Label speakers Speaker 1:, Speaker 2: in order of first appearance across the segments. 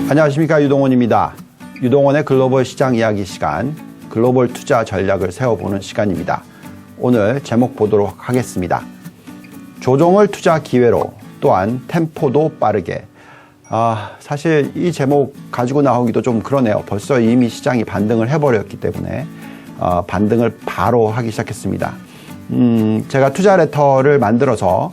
Speaker 1: 안녕하십니까, 유동원입니다. 유동원의 글로벌 시장 이야기 시간, 글로벌 투자 전략을 세워보는 시간입니다. 오늘 제목 보도록 하겠습니다. 조종을 투자 기회로, 또한 템포도 빠르게. 사실 이 제목 가지고 나오기도 좀 그러네요. 벌써 이미 시장이 반등을 해버렸기 때문에 반등을 바로 하기 시작했습니다. 제가 투자 레터를 만들어서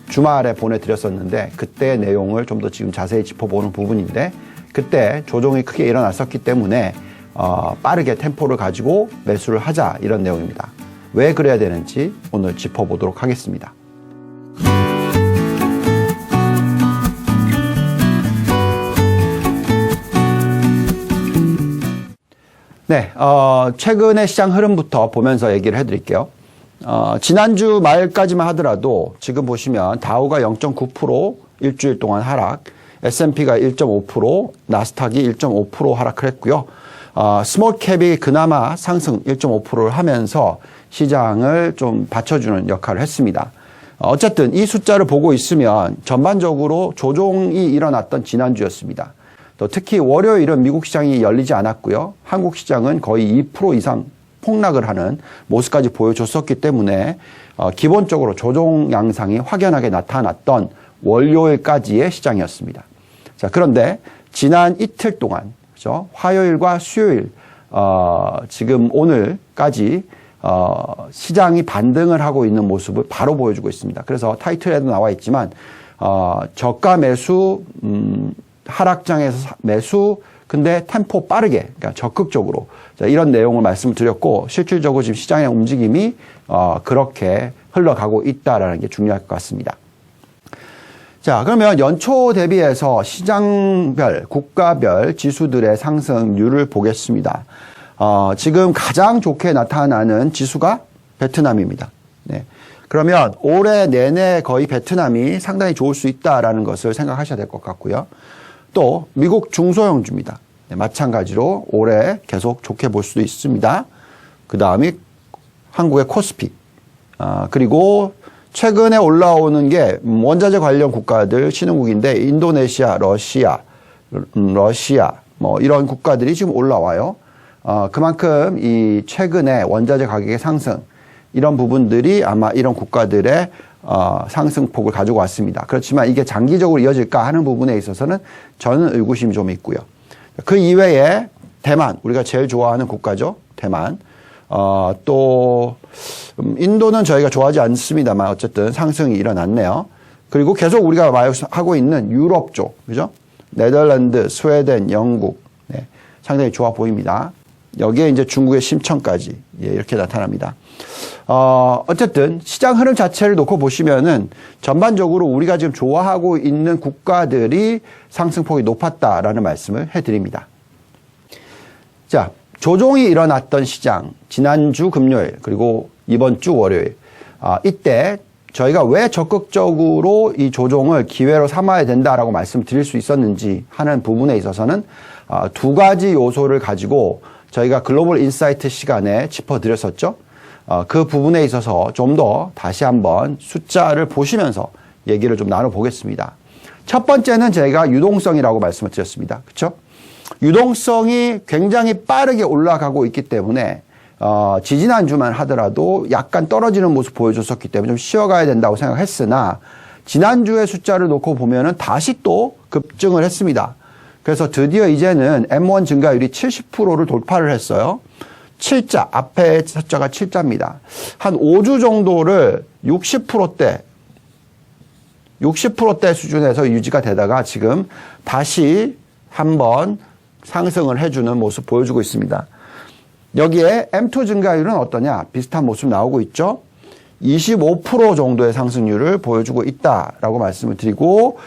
Speaker 1: 주말에 보내드렸었는데 그때 내용을 좀 더 지금 자세히 짚어보는 부분인데, 그때 조종이 크게 일어났었기 때문에 빠르게 템포를 가지고 매수를 하자, 이런 내용입니다. 왜 그래야 되는지 오늘 짚어보도록 하겠습니다. 네, 최근의 시장 흐름부터 보면서 얘기를 해드릴게요. 지난주 말까지만 하더라도 지금 보시면 다우가 0.9% 일주일 동안 하락, S&P가 1.5%, 나스닥이 1.5% 하락을 했고요. 스몰캡이 그나마 상승 1.5%를 하면서 시장을 좀 받쳐주는 역할을 했습니다. 어쨌든 이 숫자를 보고 있으면 전반적으로 조종이 일어났던 지난주였습니다. 또 특히 월요일은 미국 시장이 열리지 않았고요. 한국 시장은 거의 2% 이상 폭락을 하는 모습까지 보여줬었기 때문에 기본적으로 조종 양상이 확연하게 나타났던 월요일까지의 시장이었습니다. 자, 그런데 지난 이틀 동안, 그죠? 화요일과 수요일, 지금 오늘까지 시장이 반등을 하고 있는 모습을 바로 보여주고 있습니다. 그래서 타이틀에도 나와 있지만 저가 매수, 하락장에서 매수, 근데 템포 빠르게, 그러니까 적극적으로, 자, 이런 내용을 말씀드렸고, 실질적으로 지금 시장의 움직임이 그렇게 흘러가고 있다라는 게 중요할 것 같습니다. 자, 그러면 연초 대비해서 시장별, 국가별 지수들의 상승률을 보겠습니다. 지금 가장 좋게 나타나는 지수가 베트남입니다. 네. 그러면 올해 내내 거의 베트남이 상당히 좋을 수 있다라는 것을 생각하셔야 될 것 같고요. 또 미국 중소형주입니다. 네, 마찬가지로 올해 계속 좋게 볼 수도 있습니다. 그 다음이 한국의 코스피, 그리고 최근에 올라오는 게 원자재 관련 국가들 신흥국인데 인도네시아, 러시아 뭐 이런 국가들이 지금 올라와요. 그만큼 이 최근에 원자재 가격의 상승, 이런 부분들이 아마 이런 국가들의 상승폭을 가지고 왔습니다. 그렇지만 이게 장기적으로 이어질까 하는 부분에 있어서는 저는 의구심이 좀 있고요. 그 이외에 대만, 우리가 제일 좋아하는 국가죠. 대만. 또 인도는 저희가 좋아하지 않습니다만 어쨌든 상승이 일어났네요. 그리고 계속 우리가 하고 있는 유럽 쪽, 그죠? 네덜란드, 스웨덴, 영국, 네, 상당히 좋아 보입니다. 여기에 이제 중국의 심천까지, 예, 이렇게 나타납니다. 어쨌든 시장 흐름 자체를 놓고 보시면은 전반적으로 우리가 지금 좋아하고 있는 국가들이 상승폭이 높았다라는 말씀을 해드립니다. 자, 조종이 일어났던 시장, 지난주 금요일, 그리고 이번 주 월요일, 이때 저희가 왜 적극적으로 이 조종을 기회로 삼아야 된다라고 말씀드릴 수 있었는지 하는 부분에 있어서는 두 가지 요소를 가지고 저희가 글로벌 인사이트 시간에 짚어드렸었죠. 그 부분에 있어서 좀 더 다시 한번 숫자를 보시면서 얘기를 좀 나눠보겠습니다. 첫 번째는 제가 유동성이라고 말씀을 드렸습니다. 그렇죠? 유동성이 굉장히 빠르게 올라가고 있기 때문에 지지난주만 하더라도 약간 떨어지는 모습 보여줬었기 때문에 좀 쉬어가야 된다고 생각했으나 지난주의 숫자를 놓고 보면은 다시 또 급증을 했습니다. 그래서 드디어 이제는 M1 증가율이 70%를 돌파를 했어요. 7자, 앞에 숫자가 7자입니다. 한 5주 정도를 60% 수준에서 유지가 되다가 지금 다시 한번 상승을 해주는 모습 보여주고 있습니다. 여기에 M2 증가율은 어떠냐? 비슷한 모습 나오고 있죠. 25% 정도의 상승률을 보여주고 있다라고 말씀을 드리고,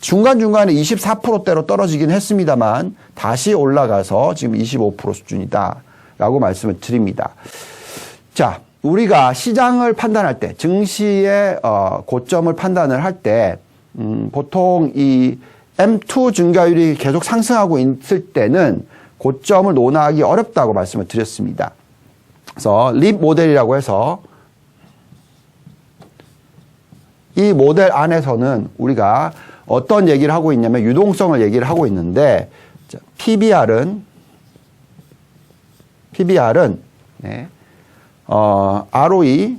Speaker 1: 중간중간에 24%대로 떨어지긴 했습니다만 다시 올라가서 지금 25% 수준이다 라고 말씀을 드립니다. 자, 우리가 시장을 판단할 때, 증시의 고점을 판단을 할 때 보통 이 M2 증가율이 계속 상승하고 있을 때는 고점을 논하기 어렵다고 말씀을 드렸습니다. 그래서 립 모델이라고 해서 이 모델 안에서는 우리가 어떤 얘기를 하고 있냐면 유동성을 얘기를 하고 있는데 자, PBR은 네, ROE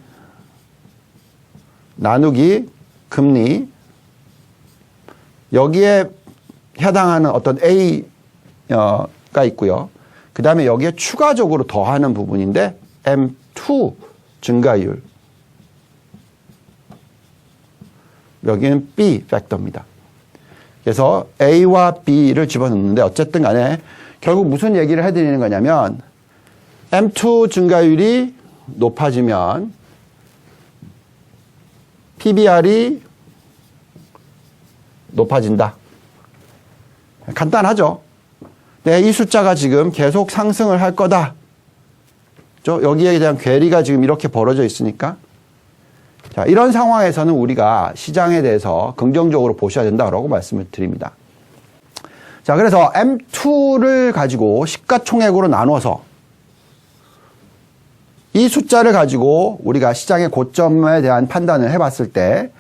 Speaker 1: 나누기 금리 여기에 해당하는 어떤 A가 있고요. 그 다음에 여기에 추가적으로 더하는 부분인데 M2 증가율 여기는 B 팩터입니다. 그래서 A와 B를 집어넣는데 어쨌든 간에 결국 무슨 얘기를 해드리는 거냐면 M2 증가율이 높아지면 PBR이 높아진다. 간단하죠? 네, 이 숫자가 지금 계속 상승을 할 거다. 여기에 대한 괴리가 지금 이렇게 벌어져 있으니까. 자, 이런 상황에서는 우리가 시장에 대해서 긍정적으로 보셔야 된다고 말씀을 드립니다. 자, 그래서 M2를 가지고 시가총액으로 나눠서 이 숫자를 가지고 우리가 시장의 고점에 대한 판단을 해봤을 때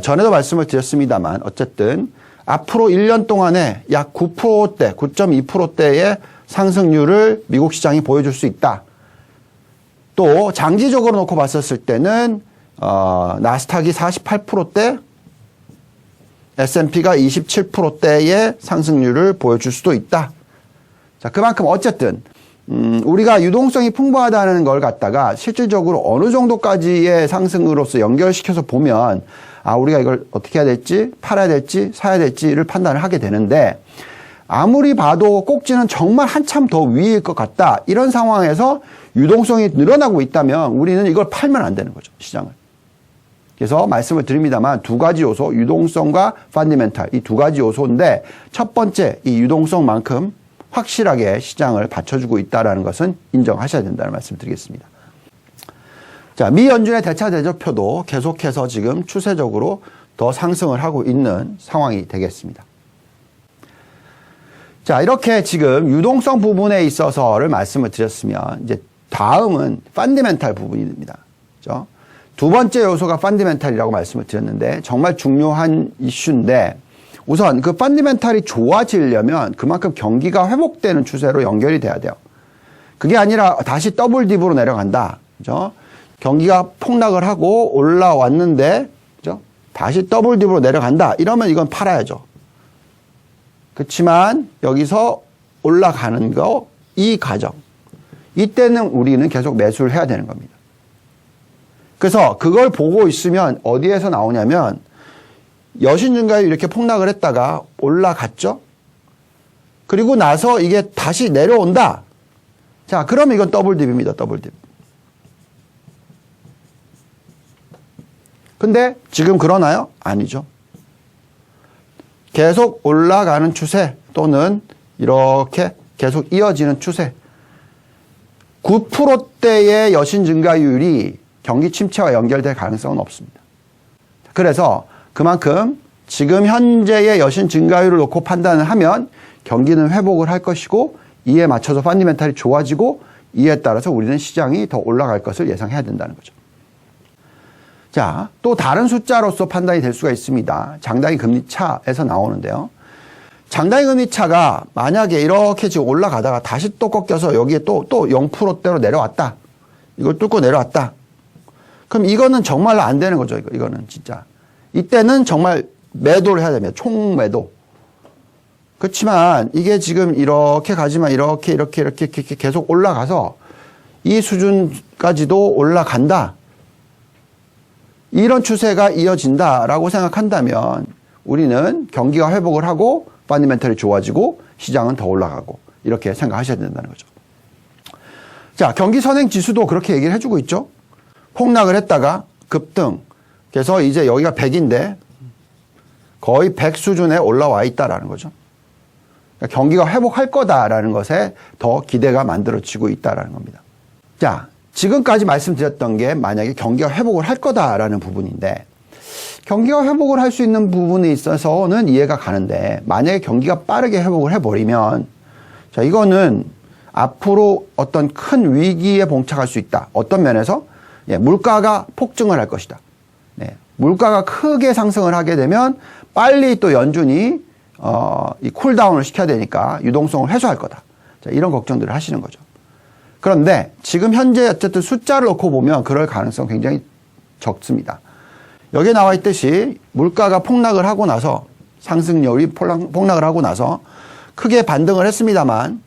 Speaker 1: 전에도 말씀을 드렸습니다만 어쨌든 앞으로 1년 동안에 약 9%대, 9.2%대의 상승률을 미국 시장이 보여줄 수 있다. 또 장기적으로 놓고 봤었을 때는 나스닥이 48%대, S&P가 27%대의 상승률을 보여줄 수도 있다. 자, 그만큼 어쨌든 우리가 유동성이 풍부하다는 걸 갖다가 실질적으로 어느 정도까지의 상승으로서 연결시켜서 보면 우리가 이걸 어떻게 해야 될지, 팔아야 될지, 사야 될지를 판단을 하게 되는데 아무리 봐도 꼭지는 정말 한참 더 위일 것 같다. 이런 상황에서 유동성이 늘어나고 있다면 우리는 이걸 팔면 안 되는 거죠, 시장을. 그래서 말씀을 드립니다만 두 가지 요소, 유동성과 펀더멘탈, 이 두 가지 요소인데 첫 번째, 이 유동성만큼 확실하게 시장을 받쳐주고 있다는 것은 인정하셔야 된다는 말씀 드리겠습니다. 자, 미 연준의 대차 대조표도 계속해서 지금 추세적으로 더 상승을 하고 있는 상황이 되겠습니다. 자, 이렇게 지금 유동성 부분에 있어서를 말씀을 드렸으면 이제 다음은 펀더멘탈 부분입니다. 그렇죠? 두 번째 요소가 펀더멘탈이라고 말씀을 드렸는데 정말 중요한 이슈인데 우선 그 펀더멘탈이 좋아지려면 그만큼 경기가 회복되는 추세로 연결이 돼야 돼요. 그게 아니라 다시 더블 딥으로 내려간다. 그죠? 경기가 폭락을 하고 올라왔는데, 그죠? 다시 더블 딥으로 내려간다. 이러면 이건 팔아야죠. 그렇지만 여기서 올라가는 거, 이 과정. 이때는 우리는 계속 매수를 해야 되는 겁니다. 그래서 그걸 보고 있으면 어디에서 나오냐면 여신 증가율이 이렇게 폭락을 했다가 올라갔죠. 그리고 나서 이게 다시 내려온다. 자, 그러면 이건 더블딥입니다. 더블딥. 근데 지금 그러나요? 아니죠. 계속 올라가는 추세 또는 이렇게 계속 이어지는 추세. 9%대의 여신 증가율이 경기 침체와 연결될 가능성은 없습니다. 그래서 그만큼 지금 현재의 여신 증가율을 놓고 판단을 하면 경기는 회복을 할 것이고 이에 맞춰서 펀더멘탈이 좋아지고 이에 따라서 우리는 시장이 더 올라갈 것을 예상해야 된다는 거죠. 자, 또 다른 숫자로서 판단이 될 수가 있습니다. 장단기 금리 차에서 나오는데요. 장단기 금리 차가 만약에 이렇게 지금 올라가다가 다시 또 꺾여서 여기에 또 0%대로 내려왔다. 이걸 뚫고 내려왔다. 그럼 이거는 정말로 안 되는 거죠. 이거는 진짜. 이때는 정말 매도를 해야 됩니다. 총매도. 그렇지만 이게 지금 이렇게 가지만 이렇게 계속 올라가서 이 수준까지도 올라간다. 이런 추세가 이어진다라고 생각한다면 우리는 경기가 회복을 하고 펀더멘털이 좋아지고 시장은 더 올라가고 이렇게 생각하셔야 된다는 거죠. 자, 경기 선행 지수도 그렇게 얘기를 해주고 있죠. 폭락을 했다가 급등. 그래서 이제 여기가 100인데 거의 100 수준에 올라와 있다라는 거죠. 그러니까 경기가 회복할 거다라는 것에 더 기대가 만들어지고 있다라는 겁니다. 자, 지금까지 말씀드렸던 게 만약에 경기가 회복을 할 거다라는 부분인데 경기가 회복을 할 수 있는 부분에 있어서는 이해가 가는데 만약에 경기가 빠르게 회복을 해버리면 자, 이거는 앞으로 어떤 큰 위기에 봉착할 수 있다. 어떤 면에서 물가가 폭증을 할 것이다. 네, 물가가 크게 상승을 하게 되면 빨리 또 연준이 이 쿨다운을 시켜야 되니까 유동성을 해소할 거다. 자, 이런 걱정들을 하시는 거죠. 그런데 지금 현재 어쨌든 숫자를 놓고 보면 그럴 가능성 굉장히 적습니다. 여기에 나와 있듯이 물가가 폭락을 하고 나서 상승률이 폭락을 하고 나서 크게 반등을 했습니다만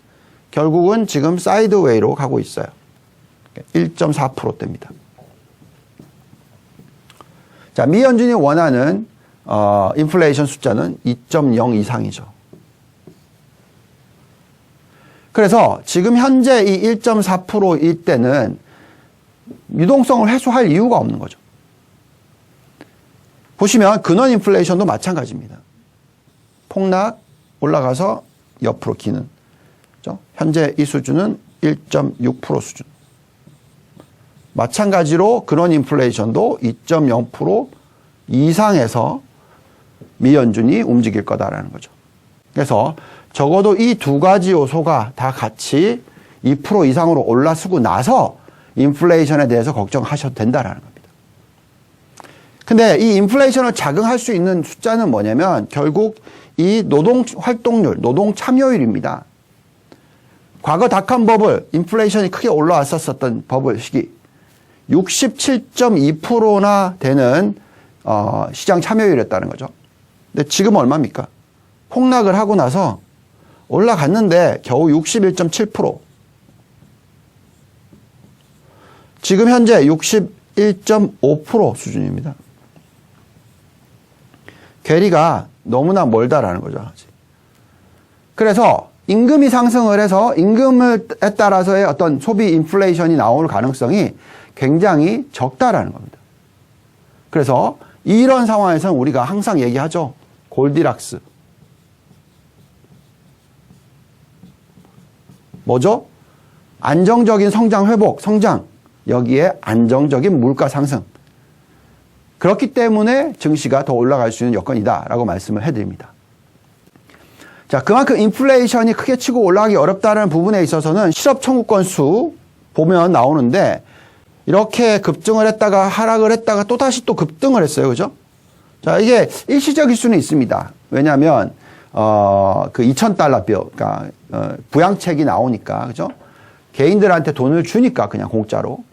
Speaker 1: 결국은 지금 사이드웨이로 가고 있어요. 1.4%대입니다. 자, 미 연준이 원하는 인플레이션 숫자는 2.0 이상이죠. 그래서 지금 현재 이 1.4%일 때는 유동성을 해소할 이유가 없는 거죠. 보시면 근원 인플레이션도 마찬가지입니다. 폭락 올라가서 옆으로 기는. 그렇죠? 현재 이 수준은 1.6% 수준. 마찬가지로 근원 인플레이션도 2.0% 이상에서 미 연준이 움직일 거다라는 거죠. 그래서 적어도 이 두 가지 요소가 다 같이 2% 이상으로 올라서고 나서 인플레이션에 대해서 걱정하셔도 된다라는 겁니다. 근데 이 인플레이션을 자극할 수 있는 숫자는 뭐냐면 결국 이 노동 활동률, 노동 참여율입니다. 과거 닷컴 버블, 인플레이션이 크게 올라왔었던 버블 시기 67.2%나 되는 시장 참여율이었다는 거죠. 근데 지금 얼마입니까? 폭락을 하고 나서 올라갔는데 겨우 61.7%. 지금 현재 61.5% 수준입니다. 괴리가 너무나 멀다라는 거죠. 아직. 그래서 임금이 상승을 해서 임금에 따라서의 어떤 소비 인플레이션이 나올 가능성이 굉장히 적다라는 겁니다. 그래서 이런 상황에서는 우리가 항상 얘기하죠. 골디락스. 뭐죠? 안정적인 성장 회복, 성장. 여기에 안정적인 물가 상승. 그렇기 때문에 증시가 더 올라갈 수 있는 여건이다라고 말씀을 해드립니다. 자, 그만큼 인플레이션이 크게 치고 올라가기 어렵다는 부분에 있어서는 실업 청구 건수 보면 나오는데 이렇게 급증을 했다가 하락을 했다가 또 다시 또 급등을 했어요. 그죠? 자, 이게 일시적일 수는 있습니다. 왜냐하면 그 2,000달러 bil, 그러니까 부양책이 나오니까, 그죠? 개인들한테 돈을 주니까 그냥 공짜로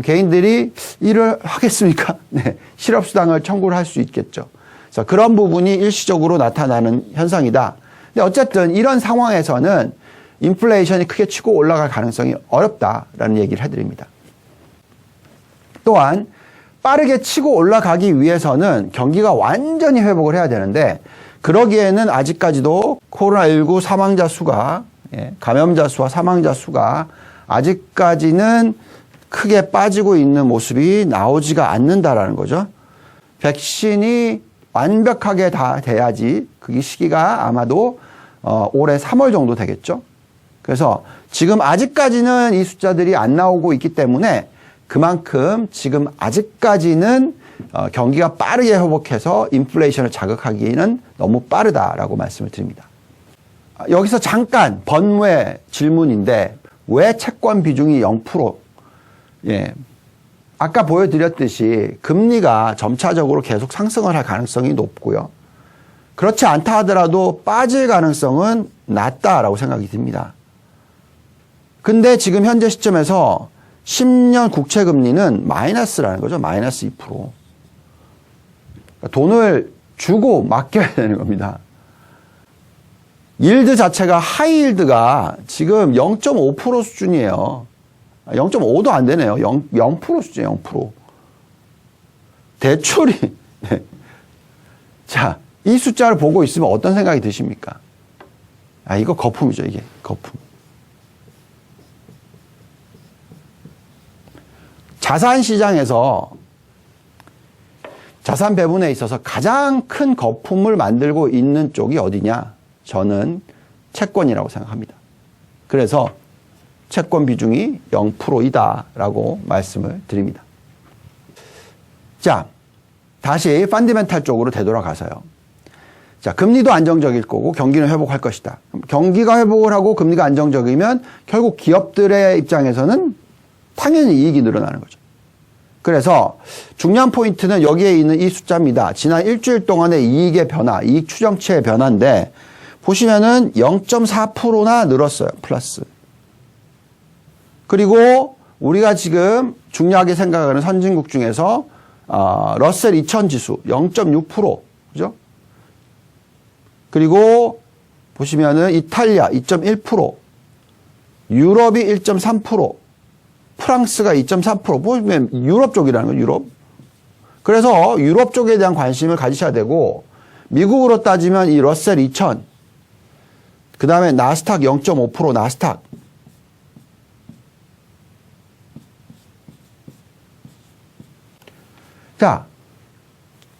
Speaker 1: 개인들이 일을 하겠습니까? 네, 실업수당을 청구를 할 수 있겠죠. 그래서 그런 부분이 일시적으로 나타나는 현상이다. 근데 어쨌든 이런 상황에서는 인플레이션이 크게 치고 올라갈 가능성이 어렵다라는 얘기를 해드립니다. 또한 빠르게 치고 올라가기 위해서는 경기가 완전히 회복을 해야 되는데 그러기에는 아직까지도 코로나19 사망자 수가 감염자 수와 사망자 수가 아직까지는 크게 빠지고 있는 모습이 나오지가 않는다라는 거죠. 백신이 완벽하게 다 돼야지 그 시기가 아마도 올해 3월 정도 되겠죠. 그래서 지금 아직까지는 이 숫자들이 안 나오고 있기 때문에 그만큼 지금 아직까지는 경기가 빠르게 회복해서 인플레이션을 자극하기에는 너무 빠르다라고 말씀을 드립니다. 여기서 잠깐 번외 질문인데 왜 채권 비중이 0%? 예. 아까 보여드렸듯이 금리가 점차적으로 계속 상승을 할 가능성이 높고요. 그렇지 않다 하더라도 빠질 가능성은 낮다라고 생각이 듭니다. 근데 지금 현재 시점에서 10년 국채 금리는 마이너스라는 거죠. 마이너스 2%. 그러니까 돈을 주고 맡겨야 되는 겁니다. 일드 자체가 하이일드가 지금 0.5% 수준이에요. 0.5도 안 되네요. 0% 수준이에요. 0%. 대출이. 자, 이 숫자를 보고 있으면 어떤 생각이 드십니까? 아, 이거 거품이죠. 이게 거품. 자산 시장에서 자산 배분에 있어서 가장 큰 거품을 만들고 있는 쪽이 어디냐? 저는 채권이라고 생각합니다. 그래서 채권 비중이 0%이다라고 말씀을 드립니다. 자, 다시 펀더멘탈 쪽으로 되돌아가서요. 자, 금리도 안정적일 거고 경기는 회복할 것이다. 경기가 회복을 하고 금리가 안정적이면 결국 기업들의 입장에서는 당연히 이익이 늘어나는 거죠. 그래서 중요한 포인트는 여기에 있는 이 숫자입니다. 지난 일주일 동안의 이익의 변화, 이익 추정치의 변화인데 보시면은 0.4%나 늘었어요. 플러스. 그리고 우리가 지금 중요하게 생각하는 선진국 중에서 러셀 2000 지수 0.6%, 그죠? 그리고 보시면은 이탈리아 2.1%, 유럽이 1.3%, 프랑스가 2.3%. 보시면 유럽 쪽이라는 거예요, 유럽. 그래서 유럽 쪽에 대한 관심을 가지셔야 되고, 미국으로 따지면 이 러셀 2000, 그 다음에 나스닥 0.5% 나스닥. 자,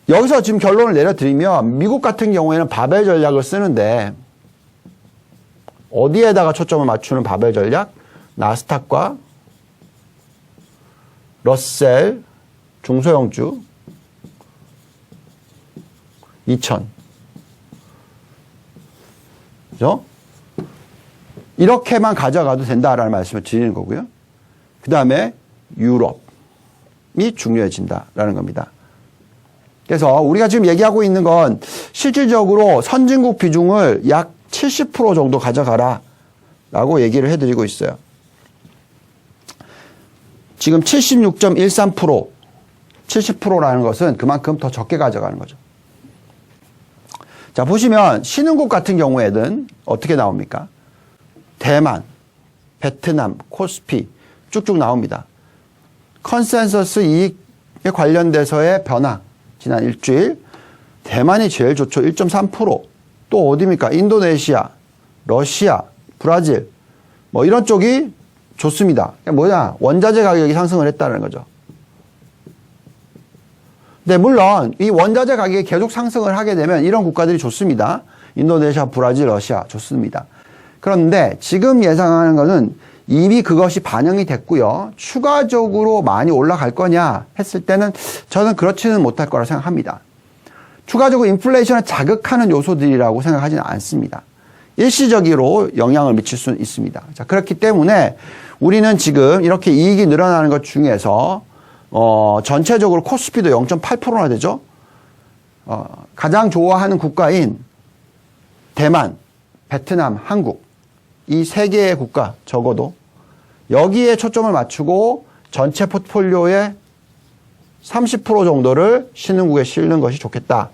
Speaker 1: 여기서 지금 결론을 내려드리면 미국 같은 경우에는 바벨 전략을 쓰는데 어디에다가 초점을 맞추는 바벨 전략? 나스닥과 러셀 중소형주 2000. 그죠? 이렇게만 가져가도 된다라는 말씀을 드리는 거고요. 그 다음에 유럽이 중요해진다라는 겁니다. 그래서 우리가 지금 얘기하고 있는 건 실질적으로 선진국 비중을 약 70% 정도 가져가라 라고 얘기를 해드리고 있어요. 지금 76.13%, 70%라는 것은 그만큼 더 적게 가져가는 거죠. 자, 보시면 신흥국 같은 경우에는 어떻게 나옵니까? 대만, 베트남, 코스피 쭉쭉 나옵니다. 컨센서스 이익에 관련돼서의 변화, 지난 일주일 대만이 제일 좋죠. 1.3%. 또 어디입니까? 인도네시아, 러시아, 브라질 뭐 이런 쪽이 좋습니다. 뭐냐? 원자재 가격이 상승을 했다는 거죠. 네, 물론 이 원자재 가격이 계속 상승을 하게 되면 이런 국가들이 좋습니다. 인도네시아, 브라질, 러시아 좋습니다. 그런데 지금 예상하는 것은 이미 그것이 반영이 됐고요. 추가적으로 많이 올라갈 거냐 했을 때는 저는 그렇지는 못할 거라 생각합니다. 추가적으로 인플레이션을 자극하는 요소들이라고 생각하지는 않습니다. 일시적으로 영향을 미칠 수는 있습니다. 자, 그렇기 때문에 우리는 지금 이렇게 이익이 늘어나는 것 중에서 전체적으로 코스피도 0.8%나 되죠. 가장 좋아하는 국가인 대만, 베트남, 한국 이 세 개의 국가 적어도 여기에 초점을 맞추고 전체 포트폴리오의 30% 정도를 신흥국에 실는 것이 좋겠다.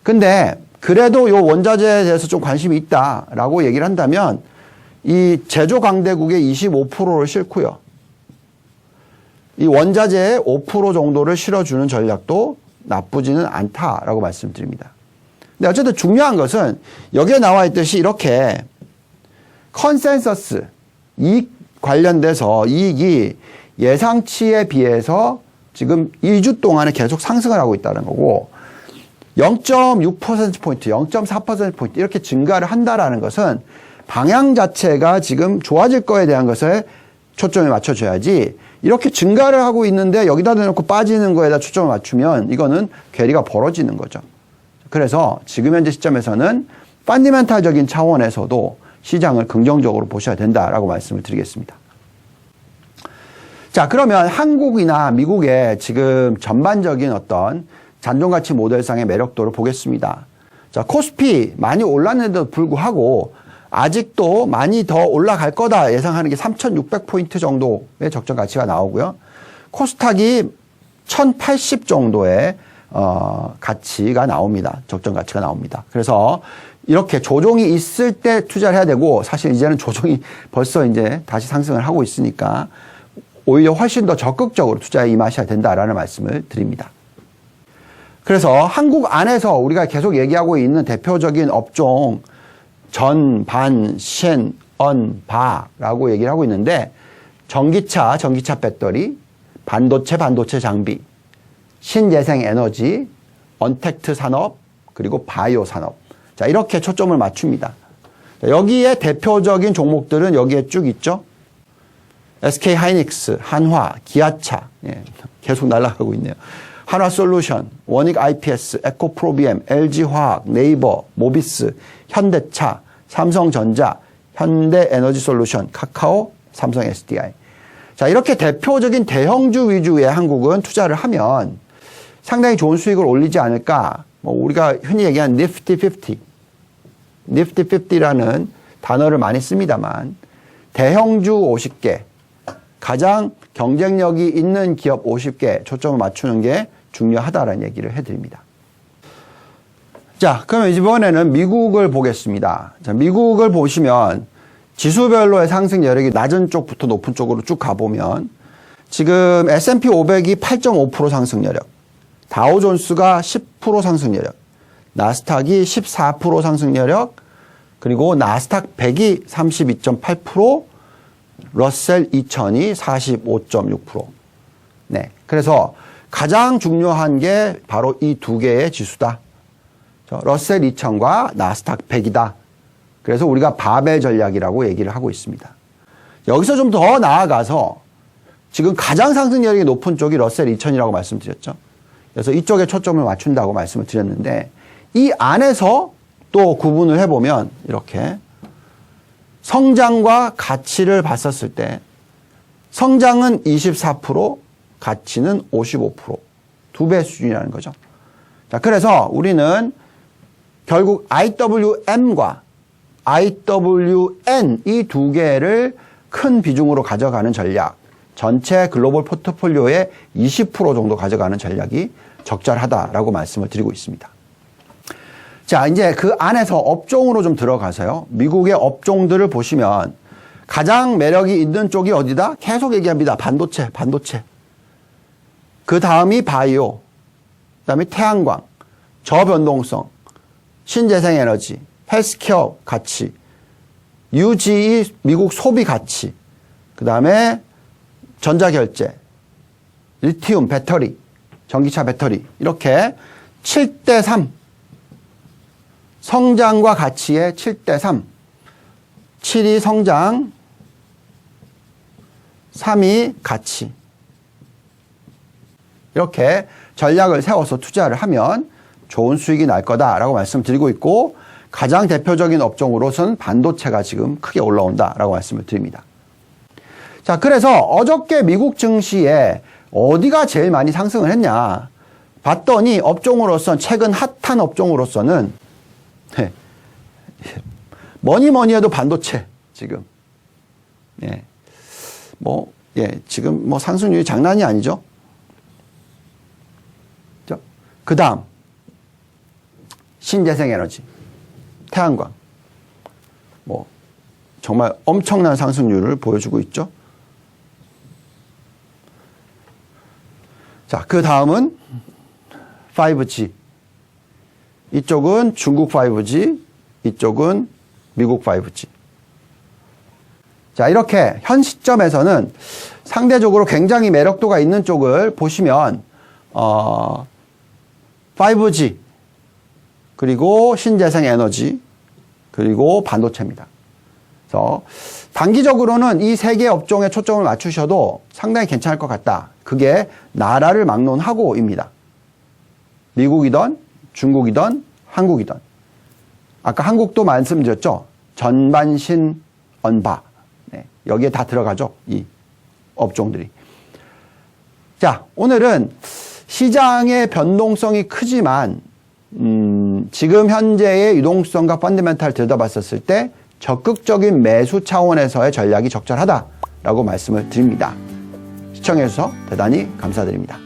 Speaker 1: 근데 그래도 요 원자재에 대해서 좀 관심이 있다라고 얘기를 한다면 이 제조 강대국의 25%를 싣고요. 이 원자재의 5% 정도를 실어주는 전략도 나쁘지는 않다라고 말씀드립니다. 근데 어쨌든 중요한 것은 여기에 나와 있듯이 이렇게 컨센서스 이익 관련돼서 이익이 예상치에 비해서 지금 2주 동안에 계속 상승을 하고 있다는 거고 0.6%포인트, 0.4%포인트 이렇게 증가를 한다라는 것은 방향 자체가 지금 좋아질 거에 대한 것에 초점을 맞춰줘야지 이렇게 증가를 하고 있는데 여기다 대놓고 빠지는 거에다 초점을 맞추면 이거는 괴리가 벌어지는 거죠. 그래서 지금 현재 시점에서는 펀디멘탈적인 차원에서도 시장을 긍정적으로 보셔야 된다라고 말씀을 드리겠습니다. 자, 그러면 한국이나 미국의 지금 전반적인 어떤 잔존가치 모델상의 매력도를 보겠습니다. 자, 코스피 많이 올랐는데도 불구하고 아직도 많이 더 올라갈 거다 예상하는 게 3,600포인트 정도의 적정 가치가 나오고요. 코스닥이 1,080 정도의 가치가 나옵니다. 적정 가치가 나옵니다. 그래서 이렇게 조정이 있을 때 투자를 해야 되고 사실 이제는 조정이 벌써 이제 다시 상승을 하고 있으니까 오히려 훨씬 더 적극적으로 투자에 임하셔야 된다라는 말씀을 드립니다. 그래서 한국 안에서 우리가 계속 얘기하고 있는 대표적인 업종 전, 반, 셴, 언, 바라고 얘기를 하고 있는데 전기차 배터리, 반도체 장비, 신재생 에너지, 언택트 산업, 그리고 바이오 산업. 자, 이렇게 초점을 맞춥니다. 여기에 대표적인 종목들은 여기에 쭉 있죠. SK 하이닉스, 한화, 기아차, 예, 계속 날아가고 있네요. 한화솔루션, 원익 IPS, 에코프로비엠, LG화학, 네이버, 모비스, 현대차, 삼성전자, 현대에너지솔루션, 카카오, 삼성 SDI. 자, 이렇게 대표적인 대형주 위주의 한국은 투자를 하면 상당히 좋은 수익을 올리지 않을까. 뭐 우리가 흔히 얘기하는 니프티 50, 니프티 50라는 단어를 많이 씁니다만 대형주 50개, 가장 경쟁력이 있는 기업 50개 초점을 맞추는 게 중요하다라는 얘기를 해드립니다. 자, 그럼 이번에는 미국을 보겠습니다. 자, 미국을 보시면 지수별로의 상승 여력이 낮은 쪽부터 높은 쪽으로 쭉 가보면 지금 S&P 500이 8.5% 상승 여력, 다우존스가 10% 상승 여력, 나스닥이 14% 상승 여력, 그리고 나스닥 100이 32.8%, 러셀 2000이 45.6%. 네. 그래서 가장 중요한 게 바로 이 두 개의 지수다. 러셀 2000과 나스닥 100이다. 그래서 우리가 바벨 전략이라고 얘기를 하고 있습니다. 여기서 좀 더 나아가서 지금 가장 상승력이 높은 쪽이 러셀 2000이라고 말씀드렸죠. 그래서 이쪽에 초점을 맞춘다고 말씀을 드렸는데 이 안에서 또 구분을 해보면 이렇게 성장과 가치를 봤었을 때 성장은 24%, 가치는 55%, 2배 수준이라는 거죠. 자, 그래서 우리는 결국 IWM과 IWN 이 두 개를 큰 비중으로 가져가는 전략, 전체 글로벌 포트폴리오의 20% 정도 가져가는 전략이 적절하다라고 말씀을 드리고 있습니다. 자, 이제 그 안에서 업종으로 좀 들어가서요. 미국의 업종들을 보시면 가장 매력이 있는 쪽이 어디다? 계속 얘기합니다. 반도체, 반도체. 그 다음이 바이오, 그 다음에 태양광, 저변동성, 신재생에너지, 헬스케어 가치, UGE 미국 소비 가치, 그 다음에 전자결제, 리튬 배터리, 전기차 배터리 이렇게 7대3 성장과 가치의 7대3 7이 성장 3이 가치 이렇게 전략을 세워서 투자를 하면 좋은 수익이 날 거다라고 말씀드리고 있고 가장 대표적인 업종으로서는 반도체가 지금 크게 올라온다라고 말씀을 드립니다. 자, 그래서 어저께 미국 증시에 어디가 제일 많이 상승을 했냐 봤더니 업종으로서는 최근 핫한 업종으로서는 뭐니 해도 반도체 지금 지금 뭐 상승률이 장난이 아니죠. 그 다음 신재생에너지, 태양광 뭐 정말 엄청난 상승률을 보여주고 있죠. 자, 그 다음은 5G. 이쪽은 중국 5G, 이쪽은 미국 5G. 자, 이렇게 현 시점에서는 상대적으로 굉장히 매력도가 있는 쪽을 보시면 5G, 그리고 신재생 에너지, 그리고 반도체입니다. 그래서 단기적으로는 이 세 개 업종에 초점을 맞추셔도 상당히 괜찮을 것 같다. 그게 나라를 막론하고입니다. 미국이든 중국이든 한국이든. 아까 한국도 말씀드렸죠. 전반신 언바. 네, 여기에 다 들어가죠. 이 업종들이. 자, 오늘은 시장의 변동성이 크지만 지금 현재의 유동성과 펀더멘탈을 들여다봤었을 때 적극적인 매수 차원에서의 전략이 적절하다라고 말씀을 드립니다. 시청해주셔서 대단히 감사드립니다.